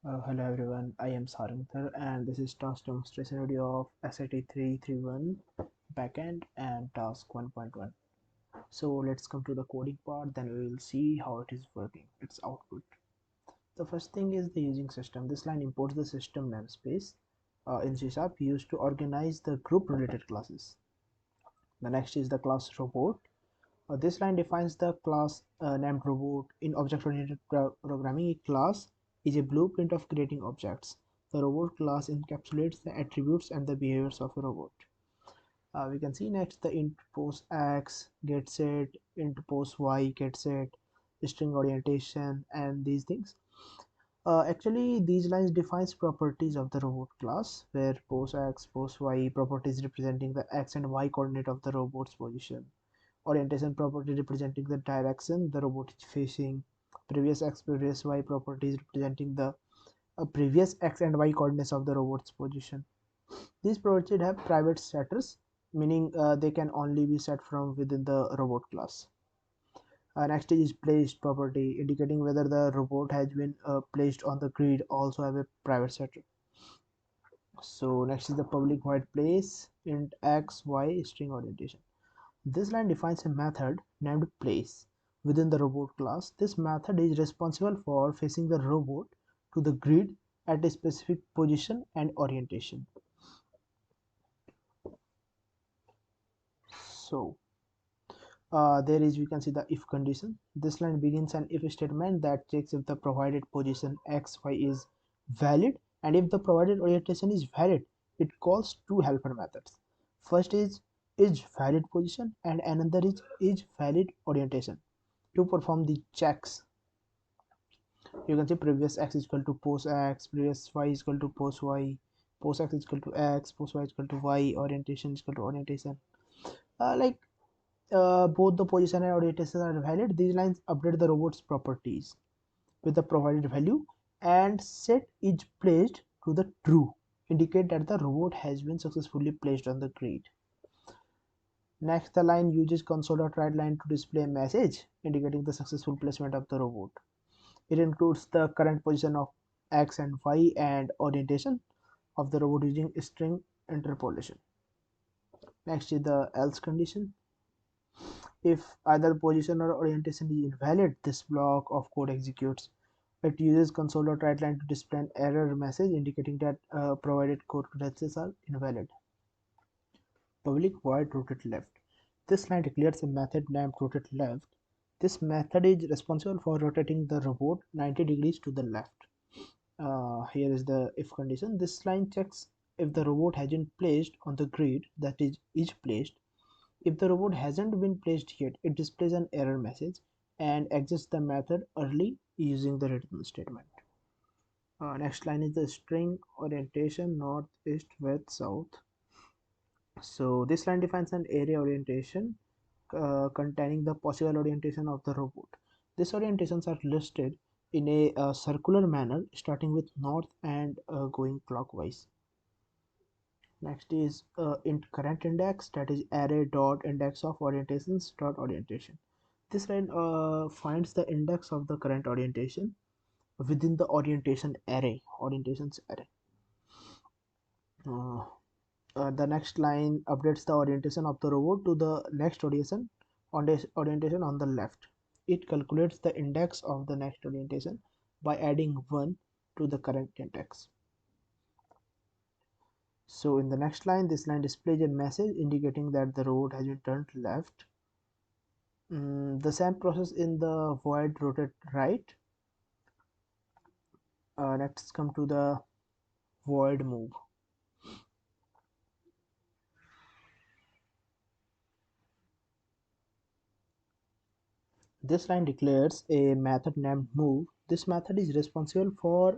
Hello everyone, I am Sarang and this is task demonstration video of sit331 backend and task 1.1. So let's come to the coding part, then we will see how it is working, its output. The first thing is the using system. This line imports the system namespace in C# used to organize the group related classes. The next is the class robot. This line defines the class named robot. In object-oriented programming, a class is a blueprint of creating objects. The robot class encapsulates the attributes and the behaviors of a robot. We can see next the int pose x get set, int pose y get set, string orientation, and these things. Actually, these lines defines properties of the robot class, where pose x, pose y properties representing the x and y coordinate of the robot's position, orientation property representing the direction the robot is facing, previous x previous y properties representing the previous x and y coordinates of the robot's position. These properties have private setters, meaning they can only be set from within the robot class. Next is placed property, indicating whether the robot has been placed on the grid, also have a private setter. So next is the public void place, int x y string orientation. This line defines a method named place within the robot class. This method is responsible for facing the robot to the grid at a specific position and orientation. So there is, we can see the if condition. This line begins an if statement that checks if the provided position x y is valid, and if the provided orientation is valid, it calls two helper methods. First is valid position and another is valid orientation. To perform the checks, you can say previous x is equal to pose x, previous y is equal to pose y, pose x is equal to x, pose y is equal to y, orientation is equal to orientation. Like both the position and orientation are valid, these lines update the robot's properties with the provided value, and set is placed to the true, indicate that the robot has been successfully placed on the grid. Next, the line uses console.writeLine to display a message indicating the successful placement of the robot. It includes the current position of x and y and orientation of the robot using string interpolation. Next is the else condition. If either position or orientation is invalid, this block of code executes. It uses console.writeLine to display an error message indicating that provided code credentials are invalid. Public void rotate left. This line declares a method named rotate left. This method is responsible for rotating the robot 90 degrees to the left. Here is the if condition. This line checks if the robot has been placed on the grid, that is placed. If the robot hasn't been placed yet, it displays an error message and exits the method early using the return statement. Next line is the string orientation north, east, west, south. So this line defines an array orientation containing the possible orientation of the robot. These orientations are listed in a circular manner, starting with north and going clockwise. Next is int current index, that is array dot index of orientations dot orientation. This line finds the index of the current orientation within the orientations array. Uh, the next line updates the orientation of the robot to the next orientation on the left. It calculates the index of the next orientation by adding 1 to the current index. So in the next line, this line displays a message indicating that the robot has been turned left. The same process in the void rotate right. Next come to the void move. This line declares a method named move. This method is responsible for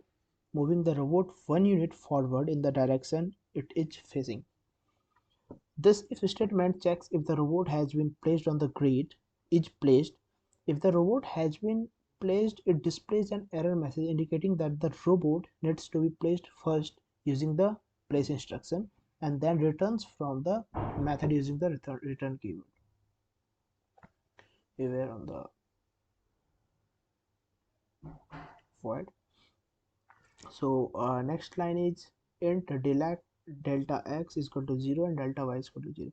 moving the robot 1 unit forward in the direction it is facing. This if statement checks if the robot has been placed on the grid, is placed. If the robot has been placed, it displays an error message indicating that the robot needs to be placed first using the place instruction, and then returns from the method using the return keyword. We were on the void. So next line is int delta x is equal to 0 and delta y is equal to 0.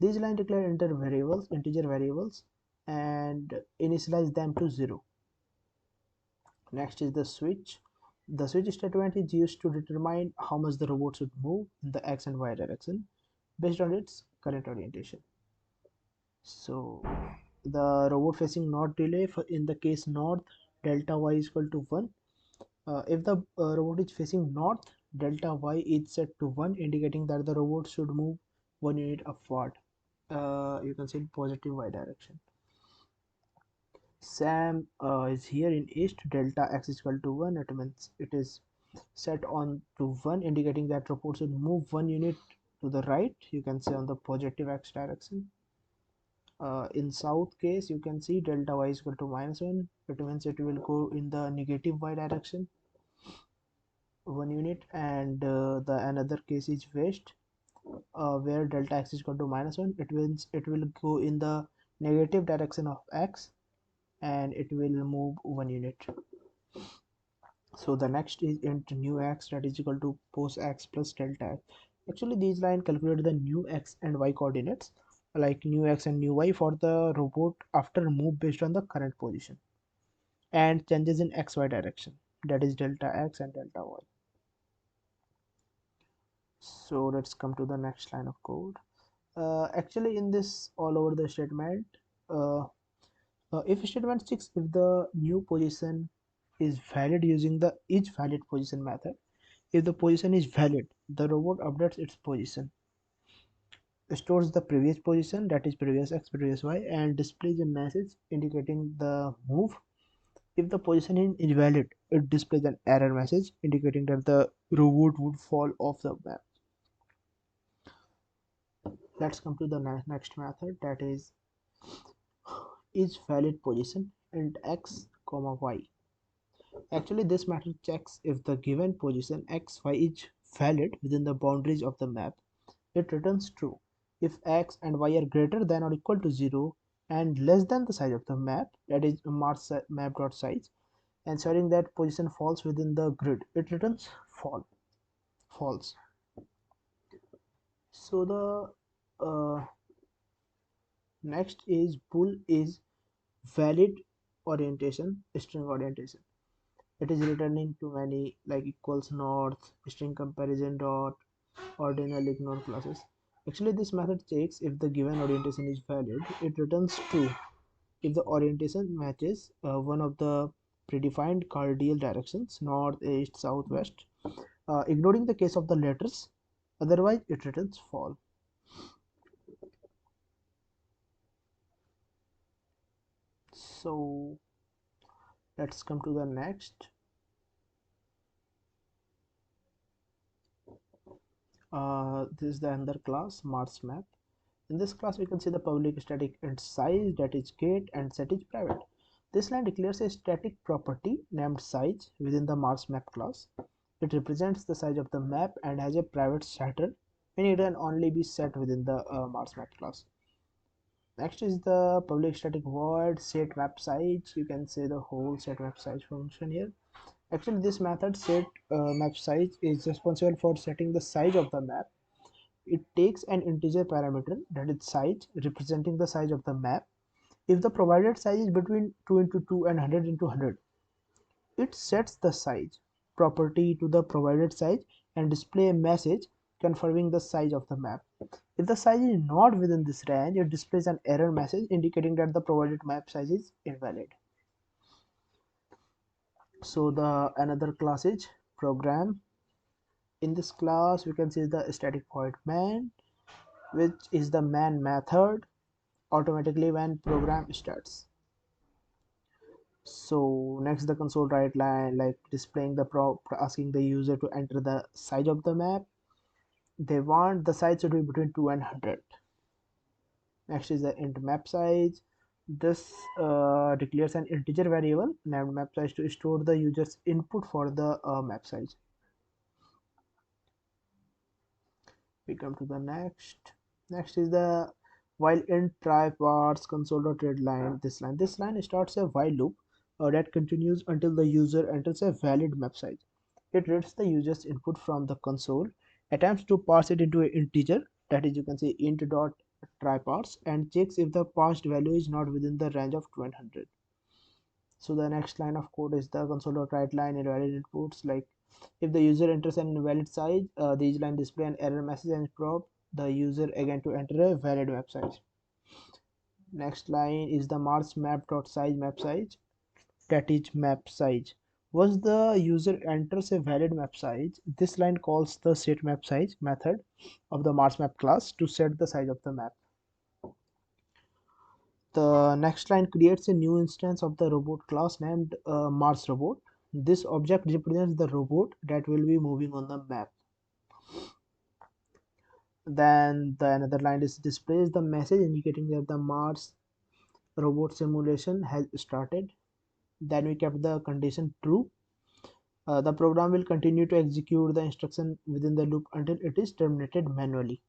These lines declare integer variables, and initialize them to 0. Next is the switch. The switch statement is used to determine how much the robot should move in the x and y direction based on its current orientation. So the robot facing north delay, for in the case north, delta y is equal to 1. If the robot is facing north, delta y is set to 1, indicating that the robot should move 1 unit upward. You can see in positive y direction. Sam is here in east, delta x is equal to 1. It means it is set on to 1, indicating that robot should move 1 unit to the right. You can say on the positive x direction. In south case, you can see delta y is equal to -1. It means it will go in the negative y direction 1 unit. And the another case is west, where delta x is equal to -1. It means it will go in the negative direction of x, and it will move 1 unit. So the next is int new x, that is equal to post x plus delta x. Actually these line calculate the new x and y coordinates, like new x and new y for the robot after move based on the current position and changes in xy direction, that is delta x and delta y. So let's come to the next line of code. Actually in this all over the statement, uh, if statement 6, if the new position is valid using the each valid position method. If the position is valid, the robot updates its position, stores the previous position, that is previous x, previous y, and displays a message indicating the move. If the position is invalid, it displays an error message indicating that the robot would fall off the map. Let's come to the next method, that is valid position int x comma y. Actually this method checks if the given position x y is valid within the boundaries of the map. It returns true if x and y are greater than or equal to 0 and less than the size of the map, that is map.size, ensuring that position falls within the grid. It returns false. So the next is bool is valid orientation, string orientation. It is returning to many, like equals north, string comparison dot, ordinal ignore classes. Actually this method checks if the given orientation is valid. It returns true if the orientation matches one of the predefined cardinal directions, north, east, south, west, ignoring the case of the letters. Otherwise it returns false. So let's come to the next. This is the another class, Mars map. In this class we can see the public static int size, that is get, and set is private. This line declares a static property named size within the Mars map class. It represents the size of the map and has a private setter, and it can only be set within the Mars map class. Next is the public static void set map size. You can say the whole set map size function here. Actually this method set map size is responsible for setting the size of the map. It takes an integer parameter, that is size, representing the size of the map. If the provided size is between 2 into 2 and 100 into 100, it sets the size property to the provided size and display a message confirming the size of the map. If the size is not within this range, it displays an error message indicating that the provided map size is invalid. So the another class is program. In this class we can see the static void man, which is the man method automatically when program starts. So next the console write line, like displaying the asking the user to enter the size of the map. They want the size to be between 2 and 100. Next is the int map size. This declares an integer variable named map size to store the user's input for the map size. We come to the next is the while int try parts console.readline. This line starts a while loop that continues until the user enters a valid map size. It reads the user's input from the console, attempts to parse it into an integer, that is you can say int dot try parse, and checks if the parsed value is not within the range of 200. So the next line of code is the console.writeLine invalid inputs. Like if the user enters an invalid size, the each line display an error message and prompt the user again to enter a valid map size. Next line is the marks map.size map size, that is map size. Once the user enters a valid map size, this line calls the setMapSize method of the marsMap class to set the size of the map. The next line creates a new instance of the robot class named marsRobot. This object represents the robot that will be moving on the map. Then the another line is displays the message indicating that the Mars robot simulation has started. Then we kept the condition true. The program will continue to execute the instruction within the loop until it is terminated manually.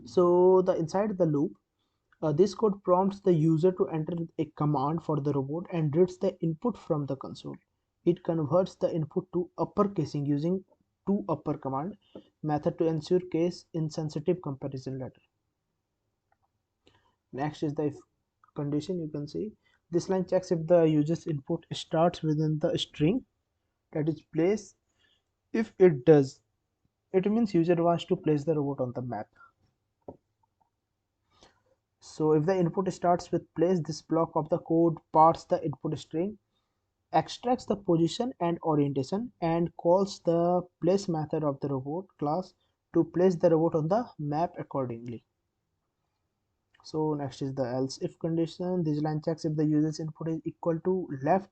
So the inside the loop, this code prompts the user to enter a command for the robot and reads the input from the console. It converts the input to uppercasing using toUpper command method to ensure case insensitive comparison later. Next is the if condition. You can see this line checks if the user's input starts within the string, that is place. If it does, it means user wants to place the robot on the map. So if the input starts with place, this block of the code parts the input string, extracts the position and orientation, and calls the place method of the robot class to place the robot on the map accordingly. So next is the else if condition. This line checks if the user's input is equal to left.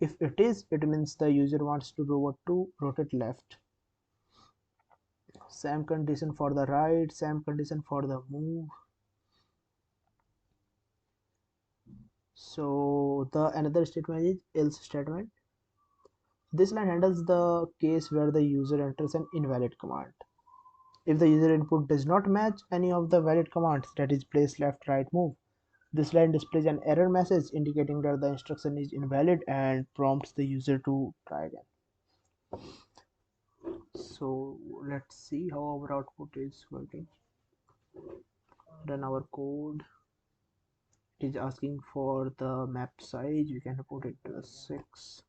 If it is, it means the user wants to robot to rotate left. Same condition for the right, same condition for the move. So the another statement is else statement. This line handles the case where the user enters an invalid command. If the user input does not match any of the valid commands, that is place, left, right, move, this line displays an error message indicating that the instruction is invalid and prompts the user to try again. So let's see how our output is working. Run our code. It is asking for the map size. We can put it to 6.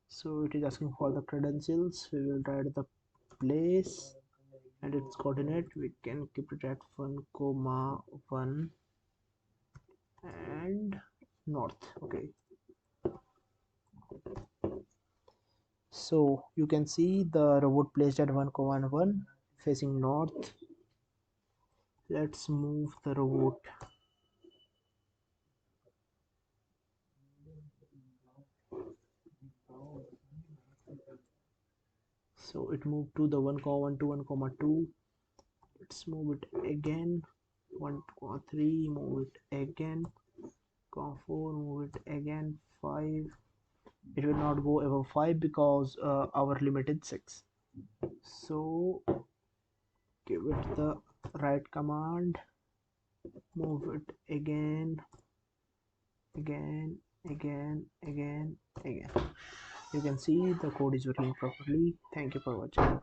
So it is asking for the credentials. We will write the place and its coordinate. We can keep it at 1,1 and north. Okay, so you can see the robot placed at 1,1 facing north. Let's move the robot. So it moved to the 1,1 to 1,2. Let's move it again. 1,3, move it again. 4, move it again. 5. It will not go above 5 because our limit is 6. So give it the right command, move it again. You can see the code is working properly. Thank you for watching.